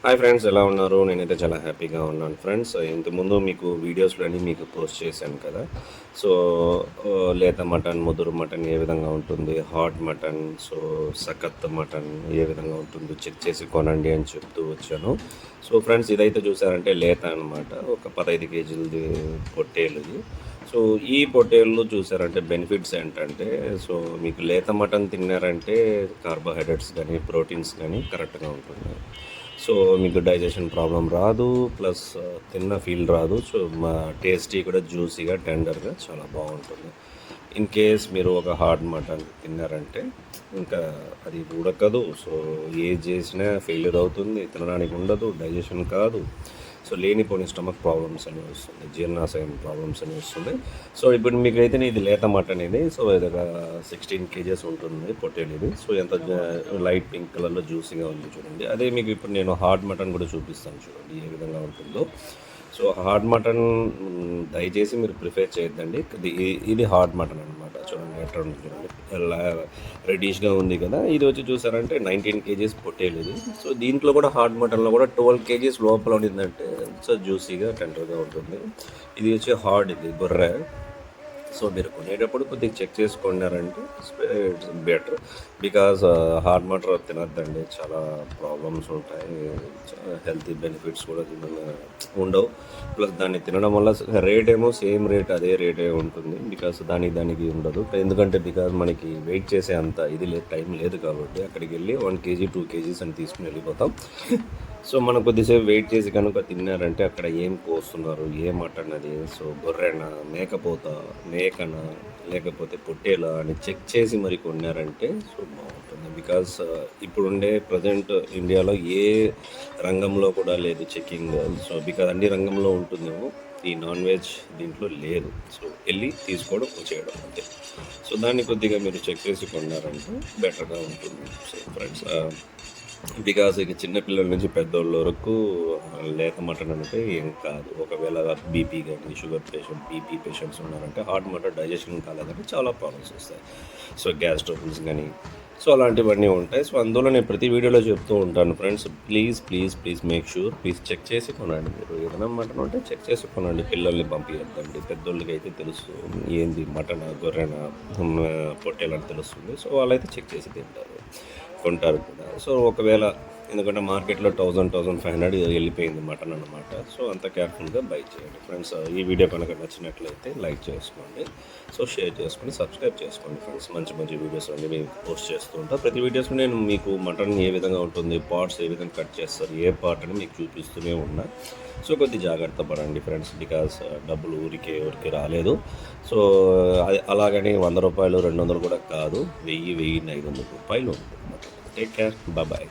Hi friends, ఎలా ఉన్నారు? నేనైతే చాలా హ్యాపీగా ఉన్నాను ఫ్రెండ్స్. ఇంతకుముందు మీకు వీడియోస్లో అన్నీ మీకు పోస్ట్ చేశాను కదా. సో లేత మటన్, ముదురు మటన్ ఏ విధంగా ఉంటుంది, హాట్ మటన్, సో సఖత్ మటన్ ఏ విధంగా ఉంటుంది చెక్ చేసి కొనండి అని చెప్తూ వచ్చాను. సో ఫ్రెండ్స్, ఇదైతే చూసారంటే లేత అనమాట, ఒక 15 కేజీలది పొట్టేలుది. సో ఈ పొట్టేళ్ళు చూసారంటే బెనిఫిట్స్ ఏంటంటే, సో మీకు లేత మటన్ తిన్నారంటే కార్బోహైడ్రేట్స్ కానీ ప్రోటీన్స్ కానీ కరెక్ట్గా ఉంటుంది. సో మీకు డైజెషన్ ప్రాబ్లం రాదు, ప్లస్ తిన్న ఫీల్ రాదు. సో మా టేస్టీ కూడా జ్యూసీగా టెండర్గా చాలా బాగుంటుంది. ఇన్ కేస్ మీరు ఒక హార్డ్ మటన్ తిన్నారంటే ఇంకా అది ఉడకదు. సో ఏది చేసినా ఫెయిల్యూర్ అవుతుంది, తినడానికి ఉండదు, డైజెషన్ కాదు. సో లేనిపోని స్టమక్ ప్రాబ్లమ్స్ అని వస్తుంది, జీర్ణాశయం ప్రాబ్లమ్స్ అని వస్తుంది. సో ఇప్పుడు మీకు అయితే ఇది లేత మటన్ ఇది. సో ఇది ఒక 16 కేజెస్ ఉంటుంది పొట్టేలు ఇది. సో ఎంత లైట్ పింక్ కలర్లో జ్యూసీగా ఉంది చూడండి. అదే మీకు ఇప్పుడు నేను హార్డ్ మటన్ కూడా చూపిస్తాను చూడండి ఏ విధంగా ఉంటుందో. సో హార్డ్ మటన్ దయచేసి మీరు ప్రిఫర్ చేయొద్దండి. ఇది హార్డ్ మటన్ అనమాట. చూడండి ఎట్లా ఉంది చూడండి, రెడ్డిష్గా ఉంది కదా. ఇది వచ్చి చూసారంటే 19 కేజీస్ పొట్టేలు ఇది. సో దీంట్లో కూడా హార్డ్ మటన్లో కూడా 12 కేజీస్ లోపల ఉండిందంటే సో జ్యూసీగా టెండర్గా ఉంటుంది. ఇది వచ్చి హార్డ్, ఇది గొర్రె. సో మీరు కొనేటప్పుడు కొద్దిగా చెక్ చేసుకున్నారంటే it's better. Because hard matar తినద్దండి, చాలా ప్రాబ్లమ్స్ ఉంటాయి, హెల్తీ బెనిఫిట్స్ కూడా ఉండవు. ప్లస్ దాన్ని తినడం వల్ల రేట్ ఏమో సేమ్ రేట్, అదే రేటే ఉంటుంది. బికాస్ దానికి ఉండదు. ఎందుకంటే బికాజ్ మనకి వెయిట్ చేసే అంత ఇది లేదు, టైం లేదు. కాబట్టి అక్కడికి వెళ్ళి 1 కేజీ 2 కేజీస్ అని తీసుకుని వెళ్ళిపోతాం. సో మనం కొద్దిసేపు వెయిట్ చేసి కనుక తిన్నారంటే అక్కడ ఏం కోస్తున్నారు, ఏ మటన్ అది, సో గొర్రెనా, మేకనా, లేకపోతే పొట్టేలా అని చెక్ చేసి మరి కొన్నారంటే సో బాగుంటుంది. బికాస్ ఇప్పుడుండే ప్రజెంట్ ఇండియాలో ఏ రంగంలో కూడా లేదు చెకింగ్. సో బికాజ్ అన్ని రంగంలో ఉంటుందేమో, ఈ నాన్ వెజ్ దీంట్లో లేదు. సో వెళ్ళి తీసుకోవడం వచ్చేయడం అంతే. సో దాన్ని కొద్దిగా మీరు చెక్ చేసి కొన్నారంటే బెటర్గా ఉంటుంది. సో ఫ్రెండ్స్, బికాజ్ ఇక చిన్నపిల్లల నుంచి పెద్దోళ్ళ వరకు లేత మటన్ అంటే ఏం కాదు. ఒకవేళ బీపీ కానీ, షుగర్ పేషెంట్, బీపీ పేషెంట్స్ ఉన్నారంటే హార్ట్ మటన్ డైజెషన్ కాలేదంటే చాలా ప్రాబ్లమ్స్ వస్తాయి. సో గ్యాస్ ట్రబుల్స్ కానీ, సో అలాంటివన్నీ ఉంటాయి. సో అందులో నేను ప్రతి వీడియోలో చెప్తూ ఉంటాను friends, please make sure, please check చేసి కొనండి. మీరు ఏదైనా మటన్ ఉంటే చెక్ చేసి కొనండి. పిల్లల్ని పంపించద్దండి. పెద్దోళ్ళకి అయితే తెలుసు ఏంది మటన్, గొర్రెన, పొట్టేలని తెలుస్తుంది. సో వాళ్ళైతే చెక్ చేసి తింటారు, కొంటారు కూడా. సో ఒకవేళ ఎందుకంటే మార్కెట్లో 1500 వెళ్ళిపోయింది మటన్ అన్నమాట. సో అంత కేర్ఫుల్గా బై చేయండి ఫ్రెండ్స్. ఈ వీడియో కనుక నచ్చినట్లయితే లైక్ చేసుకోండి, సో షేర్ చేసుకొని సబ్స్క్రైబ్ చేసుకోండి ఫ్రెండ్స్. మంచి వీడియోస్ అన్నీ మేము పోస్ట్ చేస్తూ ఉంటాం. ప్రతి వీడియోస్లో నేను మీకు మటన్ ఏ విధంగా ఉంటుంది, పార్ట్స్ ఏ విధంగా కట్ చేస్తారు, ఏ పార్ట్ అని మీకు చూపిస్తూనే ఉన్నా. సో కొద్ది జాగ్రత్త పడండి ఫ్రెండ్స్. బికాస్ డబ్బులు ఊరికే రాలేదు. సో అది అలాగని 100 రూపాయలు 200 కూడా కాదు, 1000, 1500 రూపాయలు ఉంటుంది. Take care, bye.